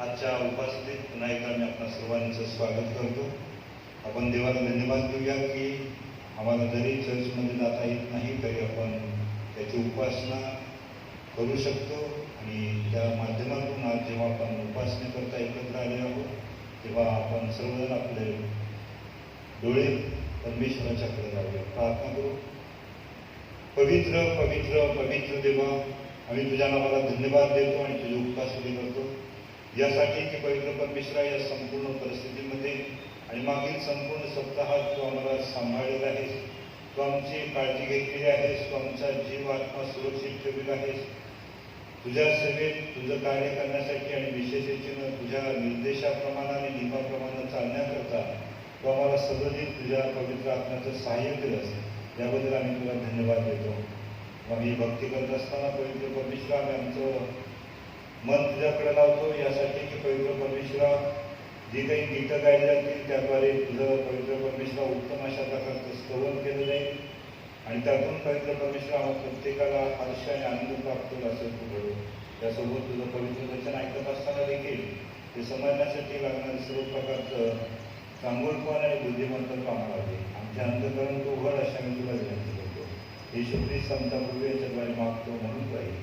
आजच्या उपासनेत पुन्हा एकदा मी आपल्या सर्वांचं स्वागत करतो. आपण देवाला धन्यवाद देऊया की आम्हाला जरी चर्चमध्ये जाता येत नाही तरी आपण त्याची उपासना करू शकतो आणि त्या माध्यमातून आज जेव्हा आपण उपासनेकरता एकत्र आले आहोत तेव्हा आपण सर्वजण आपले डोळे परमेश्वराच्याकडे लावूया, प्रार्थना करू. पवित्र पवित्र पवित्र देवा, आम्ही तुझ्या नावाला धन्यवाद देतो आणि तुझी उपासना करतो यासाठी की पवित्र परमेश्वरा या संपूर्ण परिस्थितीमध्ये आणि मागील संपूर्ण सप्ताहात तू आम्हाला सांभाळलेला आहेस, तू आमची काळजी घेतलेली आहेस, तू आमचा जीव आत्मा सुरक्षित ठेवलेला आहेस. तुझ्या सेवेत तुझं कार्य करण्यासाठी आणि विशेषतेने तुझ्या निर्देशाप्रमाणे आणि नियमाप्रमाणे चालण्याकरता तू आम्हाला सगळं तुझ्या पवित्र आत्म्याचं सहाय्य केलंस, याबद्दल आम्ही तुला धन्यवाद देतो. आम्ही भक्ती करत असताना पवित्र परमेश्वरा आम्ही आमचं मन तुझ्याकडे लावतो यासाठी की पवित्र परमेश्वरा जे काही गीतं गायली जातील त्याद्वारे तुझं पवित्र परमेश्वरा उत्तम अशा प्रकारचं स्तवन केलं जाईल आणि त्यातून पवित्र परमेश्वरा प्रत्येकाला हर्ष आणि आनंद प्राप्त होईल असं तू घडू. त्यासोबत तुझं पवित्र वचन ऐकत असताना देखील ते समजण्यासाठी लागणारं सर्व प्रकारचं चांगुलपण आणि बुद्धिमत्ता आम्हाला दे. आमच्या अंतकरण तो उघड अशा मी तुला विनंती करतो. येशू ख्रिस्त आमचा प्रभू याच्याद्वारे मागतो म्हणून पाहिजे.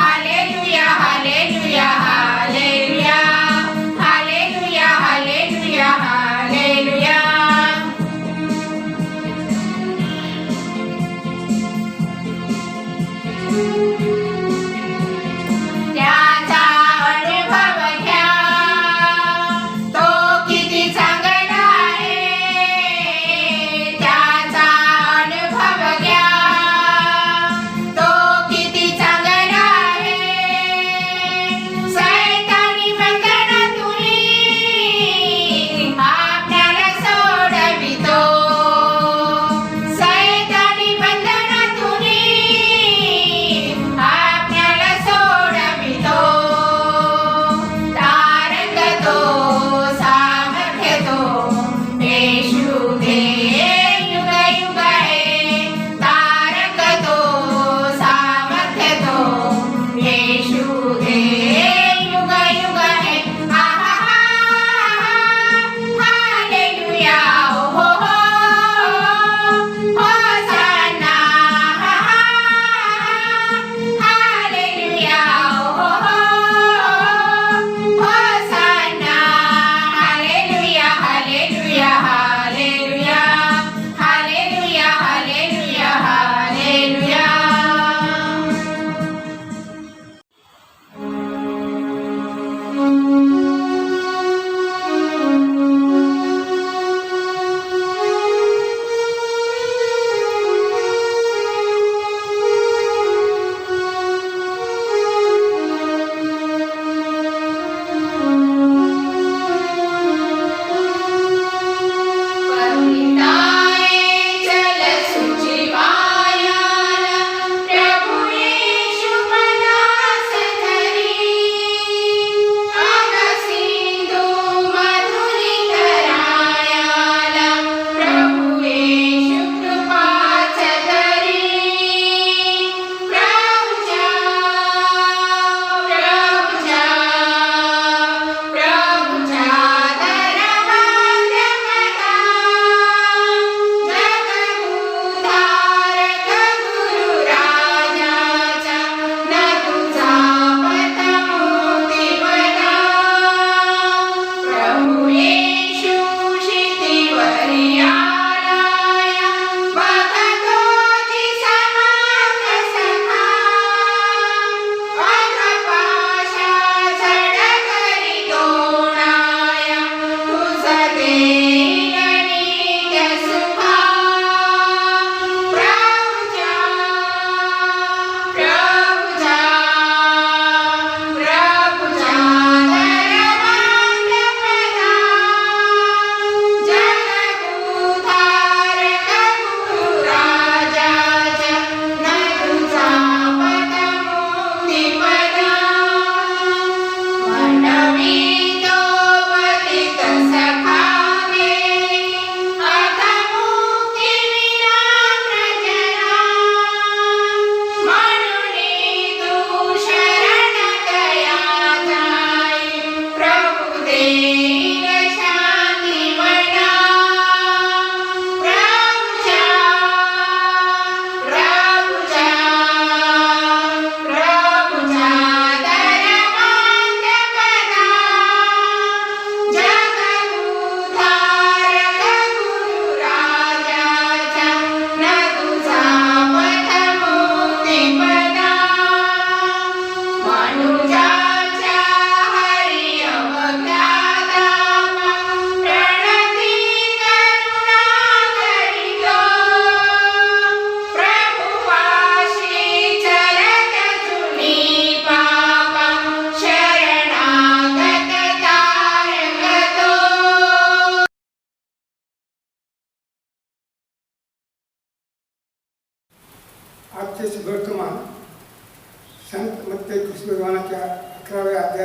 Hallelujah, hallelujah, hallelujah.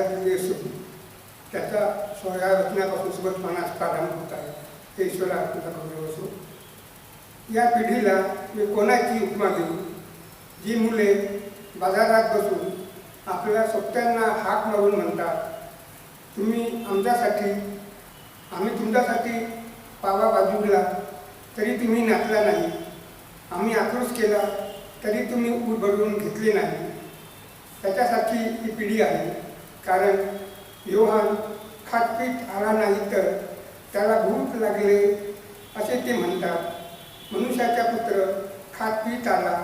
पिढी असून त्याचा सोळ्या रचण्यापासून सोबतपणास प्रारंभ होत आहे. हे ईश्वरा तुझा गौरव असो. या पिढीला मी कोणाची उपमा देऊ, जी मुले बाजारात बसून आपल्या सोबत्यांना हाक मारून म्हणतात, तुम्ही आमच्यासाठी, आम्ही तुमच्यासाठी पावा बाजूला तरी तुम्ही नाचला नाही, आम्ही आक्रोश केला तरी तुम्ही उलबडवून घेतले नाही. त्याच्यासाठी ही पिढी आहे. कारण योहान खाटपीठ आला नाही तर त्याला भूक लागले असे ते म्हणतात. मनुष्याचा पुत्र खाटपीठ आला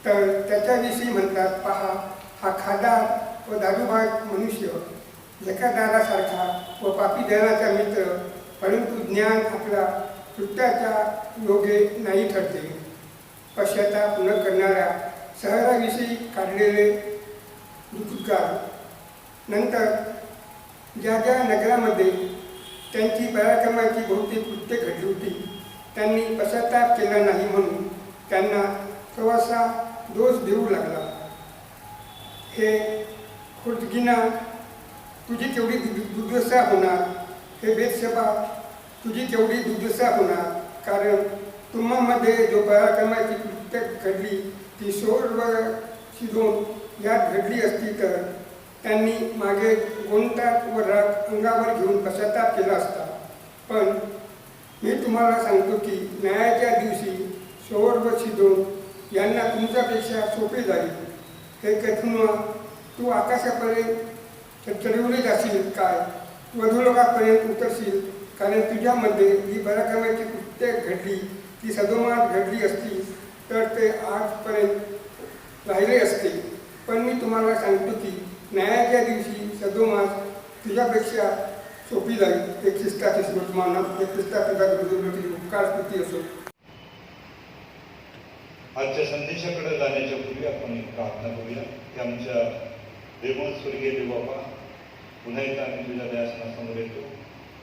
तर त्याच्याविषयी म्हणतात, पहा हा खादार व दारूबाज मनुष्य, लेखादारासारखा व पापी देवाचा मित्र, परंतु ज्ञान आपला कृत्याच्या योगे नाही ठरते. पश्चाताप न करणाऱ्या शहराविषयी काढलेले दुष्कार. नंतर ज्या ज्या नगरामध्ये त्यांची पराक्रमाची बहुतेक कृत्ये घडली होती त्यांनी पश्चाताप केला नाही म्हणून त्यांना प्रवासा दोष देऊ लागला. हे खुर्दगिना, तुझी केवढी दुर्दशा होणार, हे बेतशेबा तुझी केवढी दुर्दशा होणार. कारण तुम्हामध्ये जो पराक्रमाची कृत्य घडली ती सोर व सिदोन यात घडली असती तर त्यांनी मागे गोंटात व राग अंगावर घेऊन पश्चाताप केला असता. पण मी तुम्हाला सांगतो की न्यायाच्या दिवशी सोर व सिदोन यांना तुमच्यापेक्षा सोपे जाईल. हे कथुना, तू आकाशापर्यंत चढवले जाशील काय, तू अधोलोकापर्यंत उतरशील. कारण तुझ्यामध्ये जी पराक्रमाची कृत्य घडली ती सदोमात घडली असती तर ते आजपर्यंत राहिले असते. पण मी तुम्हाला सांगतो की न्यायाच्या दिवशी सदोमात तुझ्यापेक्षा सोपी जाईल. एक ख्रिस्ताची स्मृतमान, एक ख्रिस्ताची उपकार स्तुती असो. आजच्या संदेशाकडे जाण्याच्या पूर्वी आपण एक प्रार्थना करूया की आमच्या देवमय स्वर्गीय देवबापा, पुन्हा एकदा आम्ही तुझ्या दयासनासमोर येतो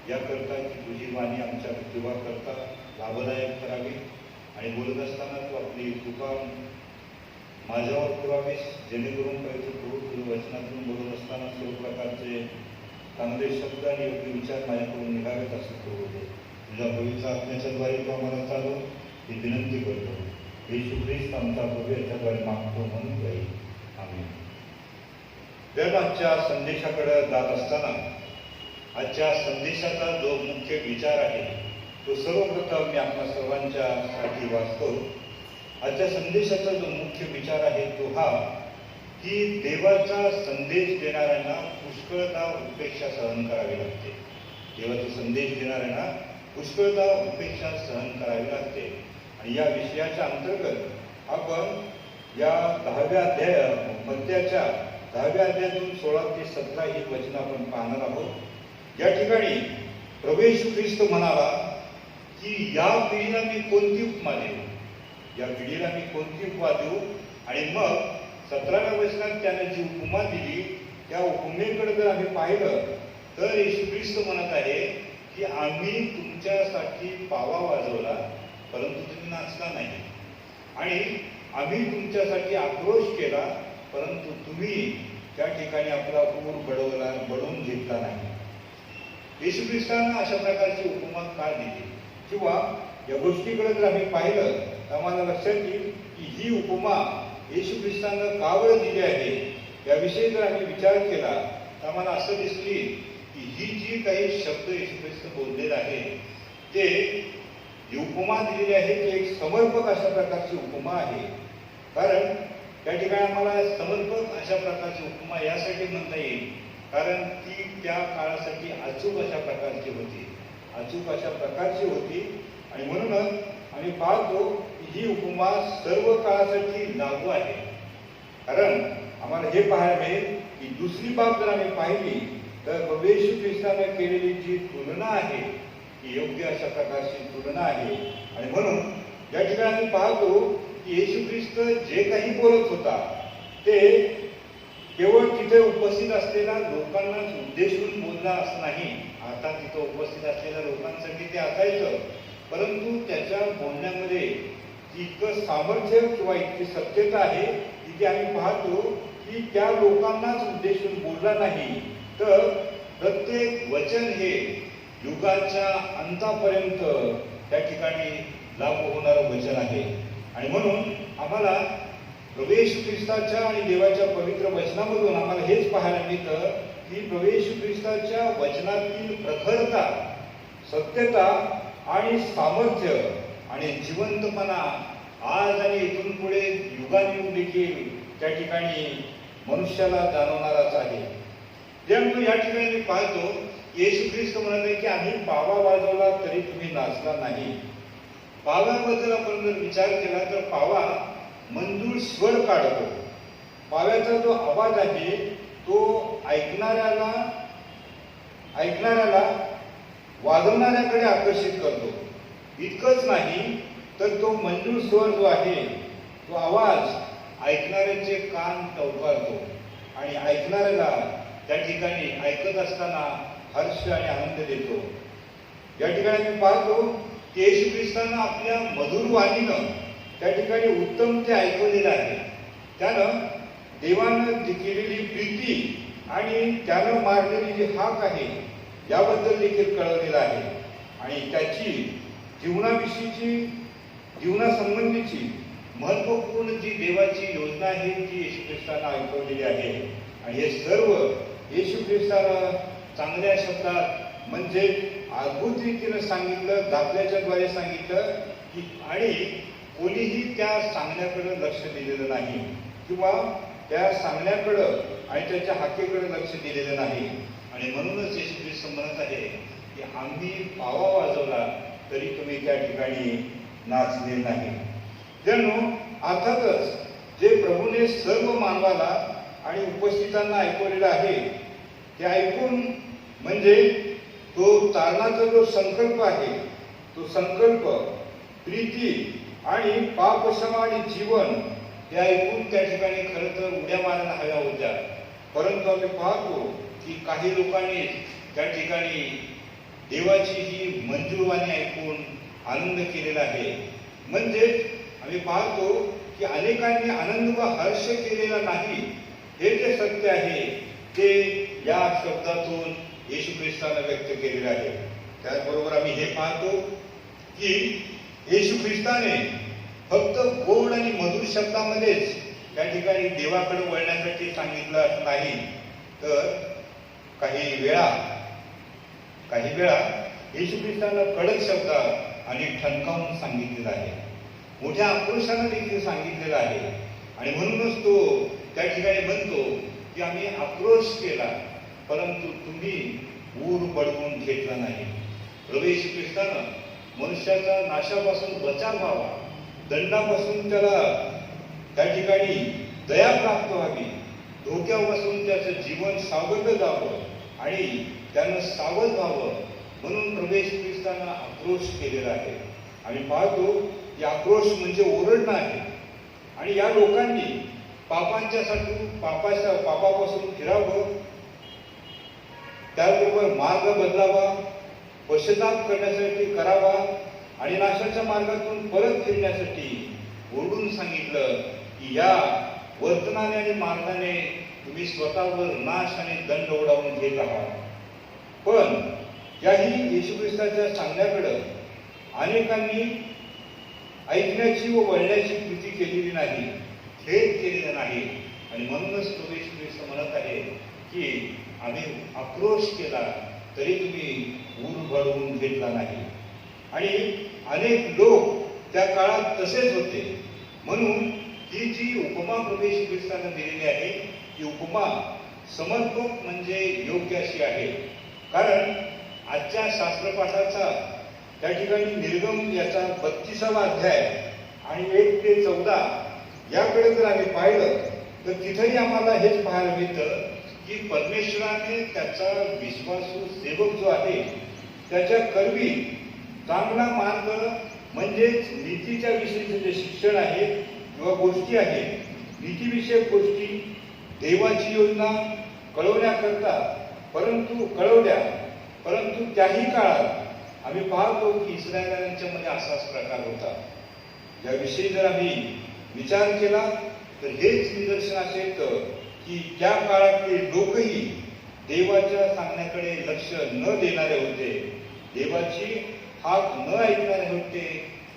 याकरता की तुझी वाणी आमच्या जीवाकरता लाभदायक करावी आणि बोलत असताना तू आपली कृपा माझ्यावर पुरावीस, जेणेकरून पवित्र प्रभू तुझ्या वचनातून बोलत असताना सर्व प्रकारचे चांगले शब्द आणि योग्य विचार माझ्याकडून निघावेत असं प्रभू दे. तुझ्या पवित्र आत्म्याच्याद्वारे तू आम्हाला चालव ही विनंती करतो. येशू ख्रिस्त आमचा प्रभू याच्याद्वारे मागतो म्हणून जाईल. आम्ही आजच्या संदेशाकडे जात असताना आजच्या संदेशाचा जो मुख्य विचार आहे तो सर्वप्रथम मी आपल्या सर्वांच्या साठी वाचतो. आजच्या संदेशाचा जो मुख्य विचार आहे तो हा की देवाचा संदेश देणाऱ्यांना पुष्कळता उपेक्षा सहन करावी लागते. देवाचा संदेश देणाऱ्यांना पुष्कळता उपेक्षा सहन करावी लागते. आणि या विषयाच्या अंतर्गत आपण या 10व्या मत्त्याच्या 10व्या अध्यायातून 16 ते 17 ही वचन आपण पाहणार आहोत. या ठिकाणी प्रभू येशू ख्रिस्त म्हणाला की या पिढीला मी कोणती उपमा देऊ, या पिढीला मी कोणती उपमा देऊ. आणि मग 17व्या वचनात त्याने जी उपमा दिली त्या उपमेकडे जर आम्ही पाहिलं तर येशू ख्रिस्त म्हणत आहे की आम्ही तुमच्यासाठी पावा वाजवला परंतु तुम्ही नाचला नाही, आणि आम्ही तुमच्यासाठी आक्रोश केला परंतु तुम्ही त्या ठिकाणी आपला ऊर बडवून घेतला नाही. येशू ख्रिस्तांना अशा प्रकारची उपमा का दिली किंवा या गोष्टीकडे जर आम्ही पाहिलं तर आम्हाला लक्षात येईल की ही उपमा येशू ख्रिस्तांना का बरं दिली आहे याविषयी जर आम्ही विचार केला तर आम्हाला असं दिसली की ही जी काही शब्द येशू ख्रिस्त बोललेले आहे ते जी उपमा दिलेली आहे ती एक समर्पक अशा प्रकारची उपमा आहे. कारण त्या ठिकाणी आम्हाला समर्पक अशा प्रकारची उपमा यासाठी म्हणता येईल कारण ती त्या काळासाठी अचूक अशा प्रकारची होती, अचूक अशा प्रकारची होती. आणि म्हणूनच आम्ही पाहतो की ही उपमा सर्व काळासाठी लागू आहे. कारण आम्हाला हे पाहायला मिळेल की दुसरी बाब जर आम्ही पाहिली तर प्रभू येशू ख्रिस्ताने केलेली जी तुलना आहे ती योग्य अशा प्रकारची तुलना आहे. आणि म्हणून या ठिकाणी आम्ही पाहतो की येशू ख्रिस्त जे काही बोलत होता ते केवळ तिथे उपस्थित असलेल्या लोकांनाच उद्देशून बोलणं असं नाही. आता तिथं उपस्थित असलेल्या लोकांसाठी ते असायचं, परंतु त्याच्या बोलण्यामध्ये इतकं सामर्थ्य किंवा इतकी सत्यता आहे की आम्ही पाहतो की त्या लोकांनाच उद्देशून बोलला नाही, तर प्रत्येक वचन हे युगाच्या अंतापर्यंत त्या ठिकाणी लागू होणारं वचन आहे. आणि म्हणून आम्हाला प्रभू येशू ख्रिस्ताच्या आणि देवाच्या पवित्र वचनामधून आम्हाला हेच पाहायला मिळतं की प्रभू येशू ख्रिस्ताच्या वचनातील प्रखरता, सत्यता आणि सामर्थ्य आणि जिवंतपणा आज आणि इथून पुढे युगानुयुग देखील त्या ठिकाणी मनुष्याला जाणवणारच आहे. त्यामुळे या ठिकाणी मी पाहतो येशू ख्रिस्त म्हणत आहे की आम्ही पावा वाजवला तरी तुम्ही नाचला नाही. पाव्याबद्दल आपण जर विचार केला तर पावा मंजूळ स्वर काढतो. पाव्याचा जो आवाज आहे तो ऐकणाऱ्याला वाजवणाऱ्याकडे आकर्षित करतो. इतकंच नाही तर तो मंजूळ स्वर जो आहे तो आवाज ऐकणाऱ्यांचे कान टवकारतो आणि ऐकणाऱ्याला त्या ठिकाणी ऐकत असताना हर्ष आणि आनंद देतो. या ठिकाणी मी पाहतो की येशू ख्रिस्तानं आपल्या मधुर वाणीनं त्या ठिकाणी उत्तम ते ऐकवलेलं आहे. त्यानं देवानं केलेली प्रीती आणि त्यानं मारलेली जी हाक आहे याबद्दल देखील कळवलेलं आहे. आणि त्याची जीवनासंबंधीची महत्त्वपूर्ण जी देवाची योजना आहे ती येशू ख्रिस्तानं ऐकवलेली आहे. आणि हे सर्व येशू ख्रिस्तानं चांगल्या शब्दात म्हणजे अद्भुत रीतीनं सांगितलं, दाखल्याच्या द्वारे सांगितलं की आणि कोणीही त्या सांगण्याकडे लक्ष दिलेलं नाही किंवा त्या सांगण्याकडं आणि त्याच्या हाकेकडे लक्ष दिलेलं नाही. आणि म्हणूनच येशू ख्रिस्त म्हणत आहे की आम्ही पावा वाजवला तरी तुम्ही त्या ठिकाणी नाचले नाही. जणू अर्थातच जे प्रभूने सर्व मानवाला आणि उपस्थितांना ऐकवलेलं आहे ते ऐकून म्हणजे तो चालण्याचा जो संकल्प आहे तो संकल्प, प्रीती आणि पापक्षमा आणि जीवन हे ऐकून त्या ठिकाणी खरं तर उड्या मारायला हव्या होत्या. परंतु आम्ही पाहतो की काही लोकांनी त्या ठिकाणी देवाची ही मंजूर वाणी ऐकून आनंद केलेला आहे. म्हणजेच आम्ही पाहतो की अनेकांनी आनंद व हर्ष केलेला नाही. हे जे सत्य आहे ते या शब्दातून येशू ख्रिस्तानं व्यक्त केलेलं आहे. त्याचबरोबर आम्ही हे पाहतो की येशू ख्रिस्ताने फक्त गोड आणि मधुर शब्दामध्येच त्या ठिकाणी देवाकडे वळण्यासाठी सांगितलं नाही, तर काही वेळा येशू ख्रिस्तानं कडक शब्दात आणि ठणकावून सांगितलेलं आहे. मोठ्या आक्रोशानं देखील सांगितलेलं आहे. आणि म्हणूनच तो त्या ठिकाणी म्हणतो की आम्ही आक्रोश केला परंतु तुम्ही ऊर बळवून घेतला नाही. प्रभू येशू ख्रिस्तानं मनुष्याचा नाशापासून बचाव व्हावा, दंडापासून त्याला त्या ठिकाणी दया प्राप्त व्हावी, धोक्यापासून त्याचं जीवन सावरलं जावं आणि त्यानं सावध व्हावं म्हणून प्रभू येशू ख्रिस्तानं आक्रोश केलेला आहे. आम्ही पाहतो की आक्रोश म्हणजे ओरडणं आहे. आणि या लोकांनी पापापासून फिरावं, त्याचबरोबर मार्ग बदलावा, पश्चाताप करण्यासाठी करावा आणि नाशाच्या मार्गातून परत फिरण्यासाठी ओरडून सांगितलं की या वर्तनाने आणि मार्गाने तुम्ही स्वतःवर नाश आणि दंड ओढावून घेत आहात. पण याही येशू ख्रिस्ताच्या सांगण्याकडं अनेकांनी ऐकण्याची व वळण्याची कृती केलेली नाही, खेद केलेला नाही. आणि म्हणूनच प्रभू येशू ख्रिस्त म्हणत आहे की आम्ही आक्रोश केला तरी तुम्ही ऊर बळवून घेतला नाही. आणि अनेक लोक त्या काळात तसेच होते. म्हणून ही जी उपमा प्रभू येशू ख्रिस्तानं दिलेली आहे ती उपमा समर्पक म्हणजे योग्य अशी आहे. कारण आजच्या शास्त्रपाठाचा त्या ठिकाणी निर्गम याचा 32वा अध्याय आणि 1 ते 14 याकडे जर आम्ही पाहिलं तर तिथेही आम्हाला हेच पाहायला मिळतं की परमेश्वराने त्याचा विश्वासू सेवक जो आहे त्याच्या करवी चांगला मार्ग म्हणजेच नीतीच्या विषयीचे जे शिक्षण आहे किंवा गोष्टी आहेत, नीतीविषयक गोष्टी, देवाची योजना कळवण्याकरता परंतु त्याही काळात आम्ही पाहतो की इस्रायलांच्या मध्ये असाच प्रकार होता. याविषयी जर आम्ही विचार केला तर हेच निदर्शन असे येतं की त्या काळातले लोकही देवाच्या सांगण्याकडे लक्ष न देणारे होते, देवाची हाक न ऐकणारे होते,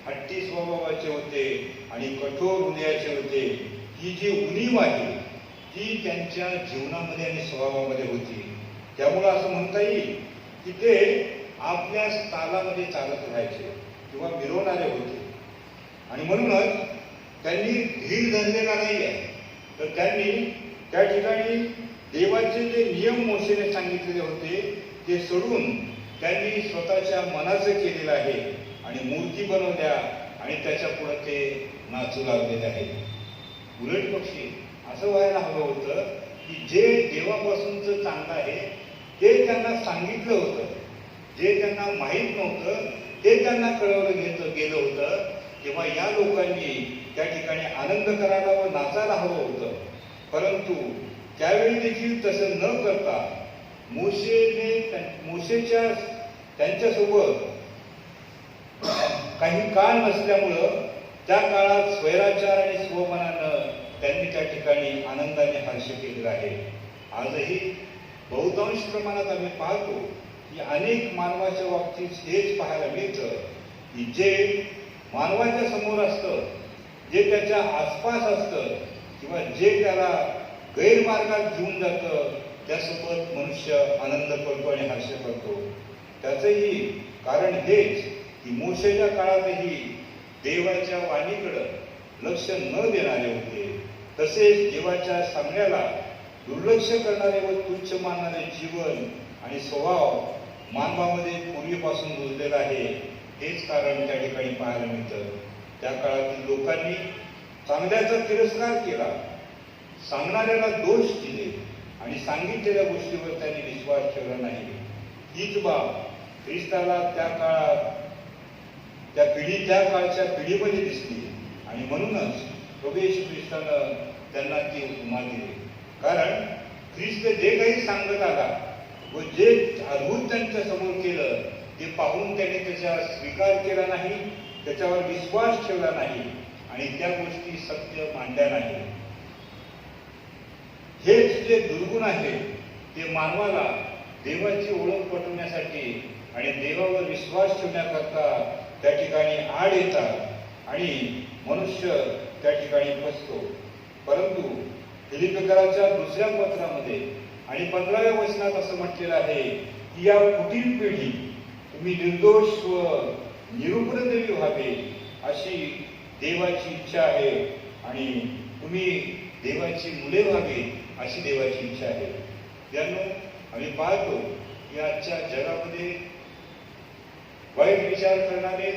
हट्टी स्वभावाचे होते आणि कठोर हृदयाचे होते. ही जी उणीव आहे ती त्यांच्या जीवनामध्ये आणि स्वभावामध्ये होती. त्यामुळं असं म्हणता येईल की ते आपल्या तालामध्ये चालत राहायचे किंवा मिरवणारे होते. आणि म्हणूनच त्यांनी धीर धरलेला नाही आहे, तर त्यांनी त्या ठिकाणी देवाचे जे नियम मोशेने सांगितलेले होते ते सोडून त्यांनी स्वतःच्या मनाचं केलेलं आहे आणि मूर्ती बनवल्या आणि त्याच्या पुढे ते नाचू लागलेले आहे. उलट पक्षी असं व्हायला हवं होतं की जे देवापासूनचं चांगलं आहे ते त्यांना सांगितलं होतं, जे त्यांना माहीत नव्हतं ते त्यांना कळवलं गेलं होतं. तेव्हा या लोकांनी त्या ठिकाणी आनंद करायला व नाचायला हवं होतं. परंतु त्यावेळी देखील तसं न करता मोशेच्या त्यांच्यासोबत काही काळ नसल्यामुळं त्या काळात स्वैराचार आणि स्वमनानं त्यांनी त्या ठिकाणी आनंदाने हर्ष केलेला आहे. आजही बहुतांश प्रमाणात आम्ही पाहतो की अनेक मानवाच्या बाबतीत हेच पाहायला मिळतं की जे मानवाच्या समोर असतं, जे त्याच्या आसपास असतं किंवा जे त्याला गैरमार्गात घेऊन जातं त्यासोबत मनुष्य आनंद करतो आणि हर्ष करतो. त्याचंही कारण हेच की मोशेच्या काळातही देवाच्या वाणीकडं लक्ष न देणारे होते, तसेच देवाच्या सांगण्याला दुर्लक्ष करणारे व तुच्छ मानणारे जीवन आणि स्वभाव मानवामध्ये पूर्वीपासून रुजलेला आहे. हेच कारण त्या ठिकाणी पाहायला मिळतं. त्या काळातील लोकांनी चांगल्याचा तिरस्कार केला, सांगणाऱ्याला दोष दिले आणि सांगितलेल्या गोष्टीवर त्यांनी विश्वास ठेवला नाही. हीच बाब ख्रिस्ताला त्या काळच्या पिढीमध्ये दिसली आणि म्हणूनच प्रभू येशू ख्रिस्तानं त्यांना ती उपमा दिली. कारण ख्रिस्त जे काही सांगत आला व जे अद्भुत त्यांच्या समोर केलं ते पाहून त्यांनी त्याचा स्वीकार केला नाही, त्याच्यावर विश्वास ठेवला नाही आणि त्या गोष्टी सत्य मांडल्या नाही. हेच जे दुर्गुण आहे ते मानवाला देवाची ओळख पटवण्यासाठी आणि देवावर विश्वास ठेवण्याकरता त्या ठिकाणी आड येतात आणि मनुष्य त्या ठिकाणी फसतो. परंतु फिलिप्पिकराच्या दुसऱ्या पत्रामध्ये आणि 15व्या वचनात असं म्हटलेलं आहे की या पुढील पिढी तुम्ही निर्दोष व निरुपद्रवी व्हावे अशी देवाची इच्छा आहे आणि तुम्ही देवाची मुले व्हावे अशी देवाची इच्छा आहे. त्यामुळे आम्ही पाहतो की आजच्या जगामध्ये वाईट विचार करणारे,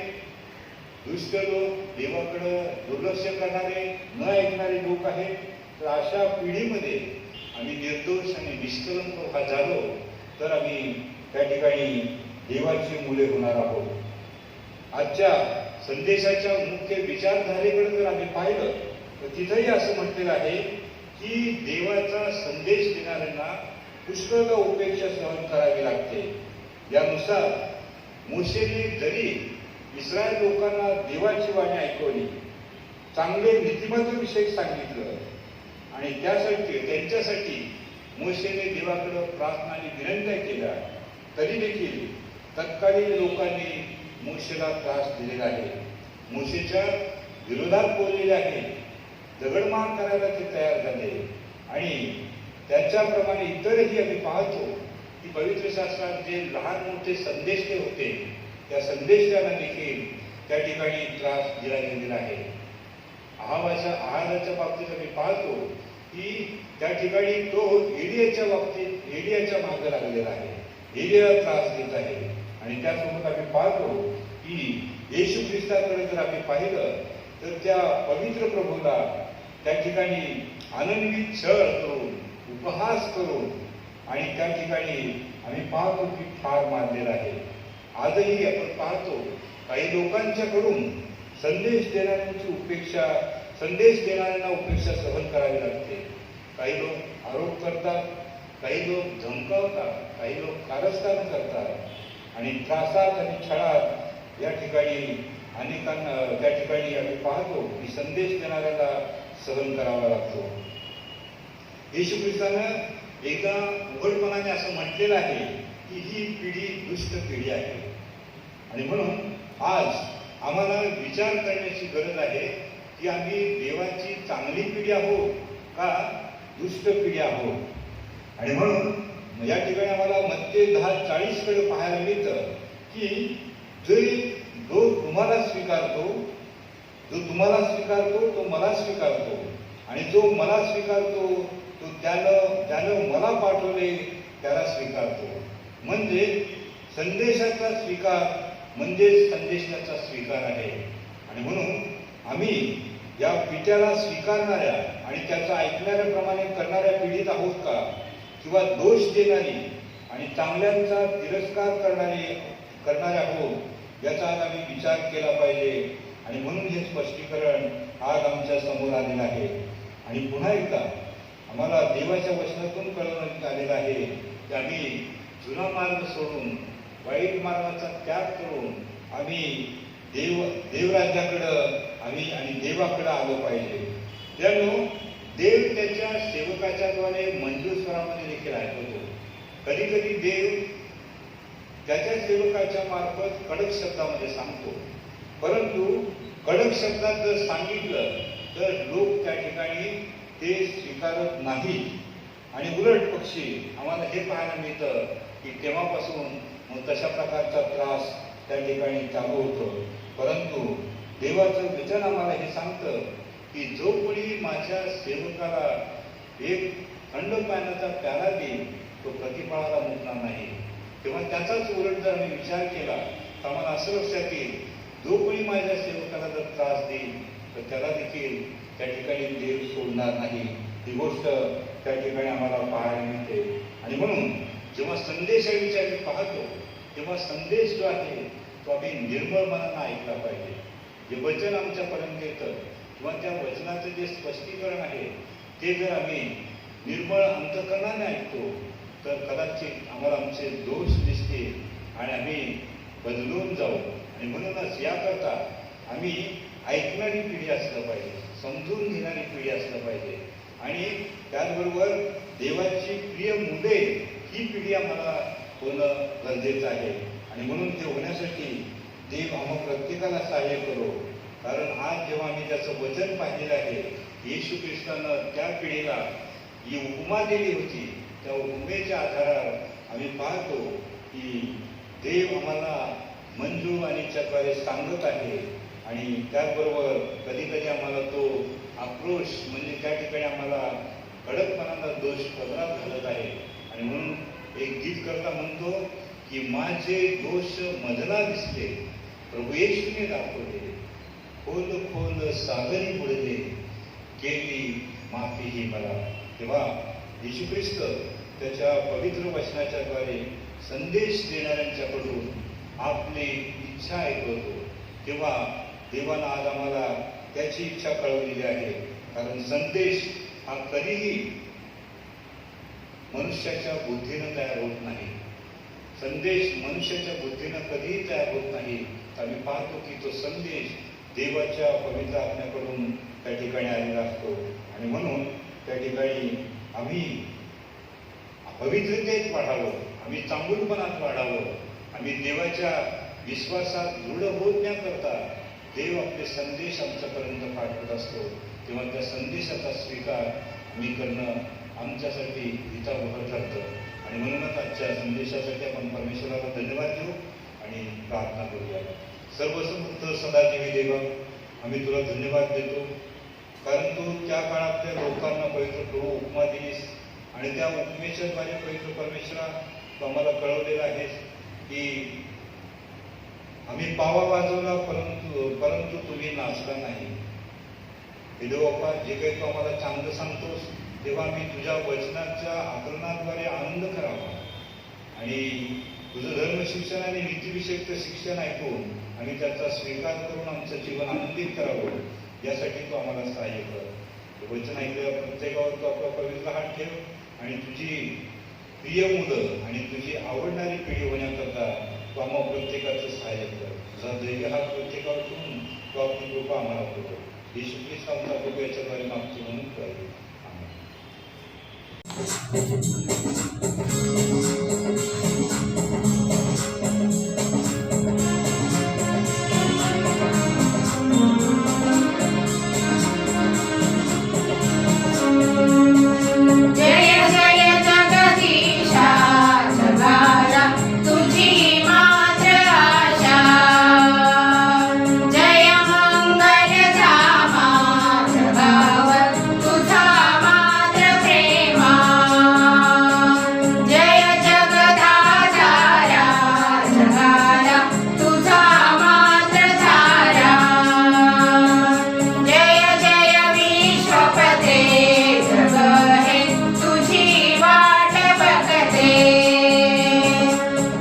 दुष्ट लोक, देवाकडं दुर्लक्ष करणारे, न ऐकणारे लोक आहेत. तर अशा पिढीमध्ये आम्ही निर्दोष आणि निष्कलंक झालो तर आम्ही त्या ठिकाणी देवाची मुले होणार आहोत. आजच्या संदेशाच्या मुख्य विचारधारेकडे जर आम्ही पाहिलं तर तिथंही असं म्हटलेलं आहे की देवाचा संदेश देणाऱ्यांना पुष्कळ उपेक्षा सहन करावी लागते. यानुसार मोशेने जरी इस्रायल लोकांना देवाची वाणी ऐकवली, चांगले नीतिमत्तेविषयी सांगितलं आणि त्यांच्यासाठी मोशेने देवाकडे प्रार्थना आणि विनंत्या केल्या, तरी देखील तत्कालीन लोकांनी मोशेला त्रास दिलेला आहे, मोशेच्या विरोधात बोललेले आहे, दगडमार करायला ते तयार झाले आणि त्याच्याप्रमाणे इतरही आम्ही पाहतो की पवित्र शास्त्रात जे लहान मोठे संदेशते होते त्या संदेशांना देखील त्या ठिकाणी त्रास दिला गेलेला आहे. आहाराच्या बाबतीत आम्ही पाहतो की त्या ठिकाणी तो एलियाच्या मागे लागलेला आहे, एलियाला त्रास देत आहे. आणि त्यासोबत आम्ही पाहतो की येशू ख्रिस्ताकडे जर आम्ही पाहिलं तर त्या पवित्र प्रभूला त्या ठिकाणी आनंदित छळ करून, उपहास करून आणि त्या ठिकाणी आम्ही पाहतो की ठार मारलेला आहे. आजही आपण पाहतो काही लोकांच्याकडून संदेश देणाऱ्यांना उपेक्षा सहन करावी लागते. काही लोक आरोप करतात, काही लोक धमकावतात, काही लोक कारस्थान करतात आणि त्रासात आणि छळात या ठिकाणी अनेकांना त्या ठिकाणी आम्ही पाहतो की संदेश देणाऱ्याला सहन करावा लागतो. येशू ख्रिस्तानं एकदा उघडपणाने असं म्हटलेलं आहे की ही पिढी दुष्ट पिढी आहे. आणि म्हणून आज आम्हाला विचार करण्याची गरज आहे की आम्ही देवाची चांगली पिढी आहोत का दुष्ट पिढी आहोत. आणि म्हणून या ठिकाणी आम्हाला मत्ते 10:40 कडे पाहायला मिळतं की जो तुम्हाला स्वीकारतो तो मला स्वीकारतो आणि जो मला स्वीकारतो तो त्यानं मला पाठवले त्याला स्वीकारतो. म्हणजे संदेशाचा स्वीकार म्हणजे संदेशाचा स्वीकार आहे. आणि म्हणून आम्ही या पित्याला स्वीकारणाऱ्या आणि त्याचा ऐकणाऱ्याप्रमाणे करणाऱ्या पिढीत आहोत का, किंवा दोष देणारी आणि चांगल्यांचा तिरस्कार करणारे आहोत याचा आज आम्ही विचार केला पाहिजे. आणि म्हणून हे स्पष्टीकरण आज आमच्या समोर आलेलं आहे. आणि पुन्हा एकदा आम्हाला देवाच्या वचनातून कळवण्यात आलेलं आहे की आम्ही जुना मार्ग सोडून वाईट मार्गाचा त्याग करून आम्ही देवराज्याकडं आणि देवाकडं आलो पाहिजे. त्यामुळे देव त्याच्या सेवकाच्याद्वारे मंजूर स्वरामध्ये देखील ऐकवतो. कधी कधी देव त्याच्या सेवकाच्या मार्फत कडक शब्दामध्ये सांगतो, परंतु कडक शब्दात जर सांगितलं तर लोक त्या ठिकाणी ते स्वीकारत नाही. आणि उलट पक्षी आम्हाला हे पाहायला मिळतं की तेव्हापासून मग तशा प्रकारचा त्रास त्या ठिकाणी चालू होतो. परंतु देवाचं वचन आम्हाला हे सांगतं की जो कोणी माझ्या सेवकाला एक थंड पाण्याचा प्याला देईल तो प्रतिफळाला मुकणार नाही. तेव्हा त्याचाच उलट जर आम्ही विचार केला तर आम्हाला असं लक्षात येईल, जो कोणी माझ्या सेवकाला जर त्रास देईल तर त्याला देखील त्या ठिकाणी देव सोडणार नाही. ही गोष्ट त्या ठिकाणी आम्हाला पाहायला मिळते. आणि म्हणून जेव्हा संदेशाविषयी आम्ही पाहतो तेव्हा संदेश जो आहे तो आम्ही निर्मळ मनानं ऐकला पाहिजे. जे वचन आमच्यापर्यंत येतं किंवा त्या वचनाचं जे स्पष्टीकरण आहे ते जर आम्ही निर्मळ अंतःकरणाने ऐकतो तर कदाचित आम्हाला आमचे दोष दिसतील आणि आम्ही बदलून जाऊ. आणि म्हणूनच याकरता आम्ही ऐकणारी पिढी असलं पाहिजे, समजून घेणारी पिढी असलं पाहिजे. आणि त्याचबरोबर देवाची प्रिय मुले ही पिढी आम्हाला होणं गरजेचं आहे. आणि म्हणून ते होण्यासाठी देव आम्हा प्रत्येकाला सहाय्य करो. कारण आज जेव्हा आम्ही त्याचं वचन पाहिलेलं आहे, येशू ख्रिस्तानं त्या पिढीला जी उपमा दिली होती त्या उपमेच्या आधारावर आम्ही पाहतो की देव आम्हाला मंजू आणि त्याद्वारे सांगत आहे. आणि त्याचबरोबर कधी कधी आम्हाला तो आक्रोश म्हणजे त्या ठिकाणी आम्हाला कडकपणाचा दोष पदरात घालत आहे. आणि म्हणून एक गीतकर्ता म्हणतो की माझे दोष मजला दिसले प्रभू येशूने दाखवले, खोल खोल सागरी बुडले केली माफी ही मला. तेव्हा येशू ख्रिस्त त्याच्या पवित्र वचनाच्या द्वारे संदेश देणाऱ्यांच्याकडून आपली इच्छा ऐकवतो. तेव्हा देवानं आज आम्हाला त्याची इच्छा कळवलेली आहे. कारण संदेश हा कधीही मनुष्याच्या बुद्धीनं तयार होत नाही. संदेश मनुष्याच्या बुद्धीनं कधीही तयार होत नाही. आम्ही पाहतो की तो संदेश देवाच्या पवित्र आज्ञेकडून त्या ठिकाणी आलेला असतो. आणि म्हणून त्या ठिकाणी आम्ही पवित्रतेत वाढावं, आम्ही चांगुलपणात वाढावं, आम्ही देवाच्या विश्वासात दृढ होण्याकरता देव आपले संदेश आमच्यापर्यंत पाठवत असतो. तेव्हा त्या संदेशाचा स्वीकार आम्ही करणं आमच्यासाठी हितावह ठरतं. आणि म्हणूनच आजच्या संदेशासाठी आपण परमेश्वराला धन्यवाद देऊ आणि प्रार्थना करूया. सर्वसमर्थ सदादेवी देवा, आम्ही तुला धन्यवाद देतो कारण तू त्या काळातल्या लोकांना पवित्र प्रभू उपमा दिलीस आणि त्या उपमेच्या द्वारे पवित्र परमेश्वरा तू आम्हाला कळवलेलं आहेस की आम्ही पावा वाजवला परंतु तुम्ही नाचला नाही. हे देवबापा, जे काही तू आम्हाला चांगलं सांगतोस तेव्हा आम्ही तुझ्या वचनाच्या आकलनाद्वारे आनंद करावा आणि तुझं धर्म शिक्षण आणि नीतिविषयक शिक्षण ऐकून आम्ही त्याचा स्वीकार करून आमचं जीवन आनंदित करावं यासाठी तू आम्हाला सहाय्य कर. वचन ऐकल्या प्रत्येकावर तू आपला पवित्र हात ठेव आणि तुझी प्रिय मुलं आणि तुझी आवडणारी पिढी होण्याकरता तू आम्हा प्रत्येकाचं सहाय्य कर. तुझा दैव्य हात प्रत्येकावर ठेवून तू आपली कृपा आम्हाला करू. येशू ख्रिस्त आमचा प्रभू याच्याद्वारे मागतो म्हणून कळेल. जय जय जगदीशा जगाला तुझी मात्र आशा जय मंगल धामा जगावर तुझा मात्र प्रेमा जय जगदाधारा जगाला तुझा मात्र धारा जय जय विश्वपते जग हे तुझी वाट बघते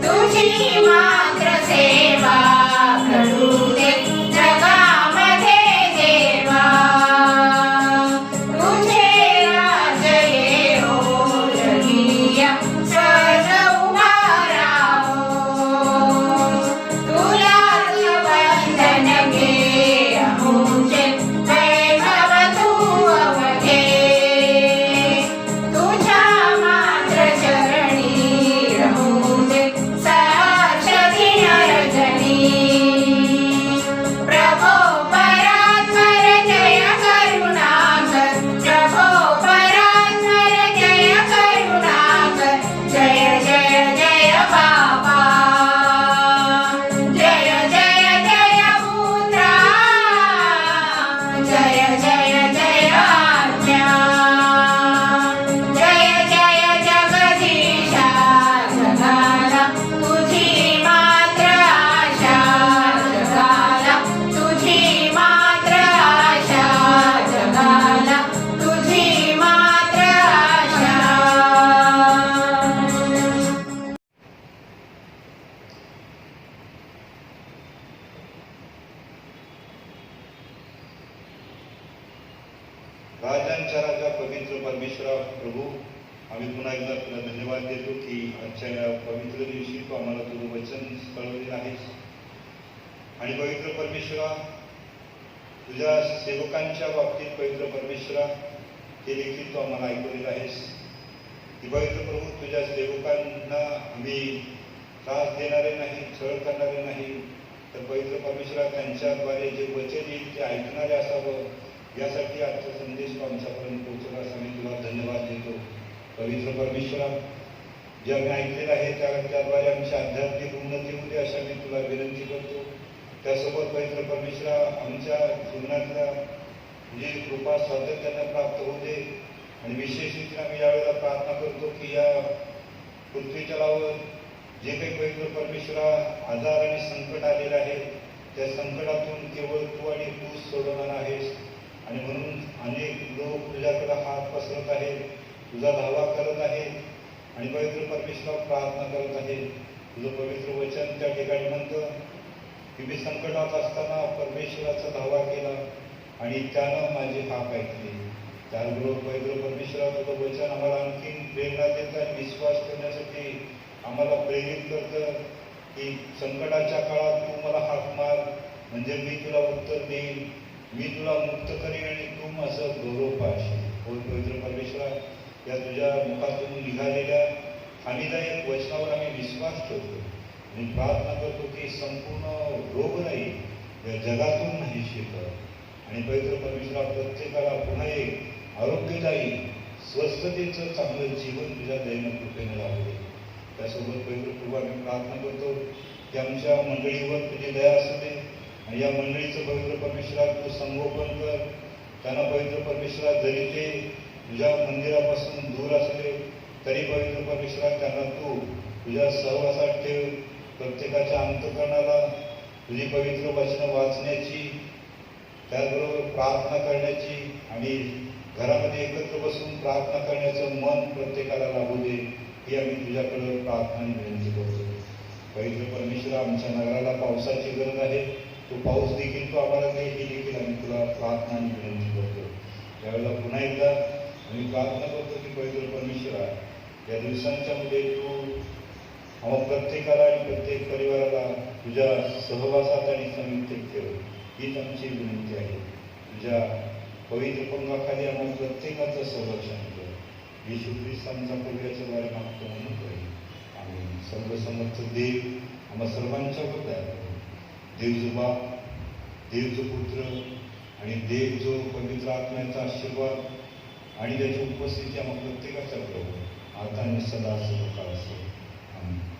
तुझी मात्र सेवा करू दे जगामध्ये देवा तुझे राज येओ जगिया सर्व उभा राहो तुलाच वंदन घे अमुचे वैभव तू अवघे तुझ्या मात्र चरणी राहू दे सहर्ष दिन रजनी प्रभो परात्पर जय करुणाकर प्रभो परात्पर जय करुणाकर जय जय जय बाबा जय जय जय पुत्रा जय जय जय आज्ञा जय जय जगदीशा जगाला तुझी मात्र आशा जगाला तुझी मात्र आशा जगाला तुझी मात्र आशा राजांच्या राजा पवित्र परमेश्वरा प्रभू, आम्ही पुन्हा एकदा तुला धन्यवाद देतो की आजच्या या पवित्र दिवशी तू आम्हाला तुझं वचन कळवले आहेस. आणि पवित्र परमेश्वरा, तुझ्या सेवकांच्या बाबतीत पवित्र परमेश्वरा ते देखील तू आम्हाला ऐकवलेलं आहेस की पवित्र प्रभू, तुझ्या सेवकांना आम्ही त्रास देणारे नाही, छळ करणारे नाही, तर पवित्र परमेश्वरा त्यांच्याद्वारे जे वचन येईल ते ऐकणारे असावं, यासाठी आजचा संदेश तो आमच्यापर्यंत पोहोचवलास आम्ही तुला धन्यवाद देतो. पवित्र परमेश्वरा, जे आम्ही ऐकलेलं आहे त्याद्वारे आमची आध्यात्मिक उन्नती होते अशा मी तुला विनंती करतो. त्यासोबत पवित्र परमेश्वरा, आमच्या जीवनातल्या जी कृपा सातत्याने प्राप्त होते आणि विशेष रीतीने आम्ही यावेळेला प्रार्थना करतो की या पृथ्वी तलावर जे काही पवित्र परमेश्वरा आजार आणि संकट आलेलं आहे, त्या संकटातून केवळ तू आणि तूच सोडवणार आहेस. आणि म्हणून अनेक लोक तुझ्याकडे हात पसरत आहेत, तुझा धावा करत आहेत आणि पवित्र परमेश्वरा प्रार्थना करत आहेत. तुझं पवित्र वचन त्या ठिकाणी म्हणतं की मी संकटात असताना परमेश्वराचा धावा केला आणि त्यानं माझी हाक ऐकली. त्याबरोबर पवित्र परमेश्वरा, तुझं वचन आम्हाला आणखीन प्रेरणा देतं आणि विश्वास करण्यासाठी आम्हाला प्रेरित करतं की संकटाच्या काळात तू मला हाक मार, म्हणजे मी तुला उत्तर देईन, मी तुला मुक्त करेन आणि तू माझं गौरव पाहशील. होय पवित्र परमेश्वरा, या तुझ्या मुखातून निघालेल्या हानीदायक वचनावर आम्ही विश्वास ठेवतो आणि प्रार्थना करतो की संपूर्ण रोगराई या जगातून नाहीशी कर. आणि पवित्र परमेश्वरा, प्रत्येकाला पुन्हा एक आरोग्यदायी स्वस्थतेचं चांगलं जीवन तुझ्या दयेनं कृपेनं लाभू दे. त्यासोबत पवित्र प्रभू, आम्ही प्रार्थना करतो की आमच्या मंडळीवर तुझी दया असू दे आणि या मंडळीचं पवित्र परमेश्वरा तू संगोपन कर. त्यांना पवित्र परमेश्वरा, जरी ते तुझ्या मंदिरापासून दूर असले तरी पवित्र परमेश्वरा त्यांना तू तुझ्या सहवासात ठेव. प्रत्येकाच्या अंतःकरणाला तुझी पवित्र वचनं वाचण्याची, त्याचबरोबर प्रार्थना करण्याची आणि घरामध्ये एकत्र बसून प्रार्थना करण्याचं मन प्रत्येकाला लाभू दे, ही आम्ही तुझ्याकडे प्रार्थना विनंती करतो. पवित्र परमेश्वरा, आमच्या नगराला पावसाची गरज आहे, तो पाऊस देखील तू आम्हाला दे, ही देखील आम्ही तुला प्रार्थना विनंती करतो. त्यावेळेला पुन्हा एकदा आम्ही प्रार्थना करतो की पवित्र परमेश्वरा, या दिवसांच्या मध्ये तू आम्हा प्रत्येकाला आणि प्रत्येक परिवाराला तुझ्या सहवासात आणि संयुक्तेत ठेव, हीच आमची विनंती आहे. तुझ्या पवित्र पंगाखाली आम्हाला प्रत्येकाचं संरक्षण कर. येशू ख्रिस्तांचा पवित्राच्या द्वारे मागतो म्हणून करेल. आम्ही सर्वसमर्थ देव आम्हा सर्वांच्या बद्दल देव जो बाप, देव जो पुत्र आणि देव जो पवित्र आत्म्याचा आशीर्वाद आणि त्याची उपस्थिती आम्हा प्रत्येकाच्या प्रभू आता आणि सदा सर्वकाळ असो. आमेन.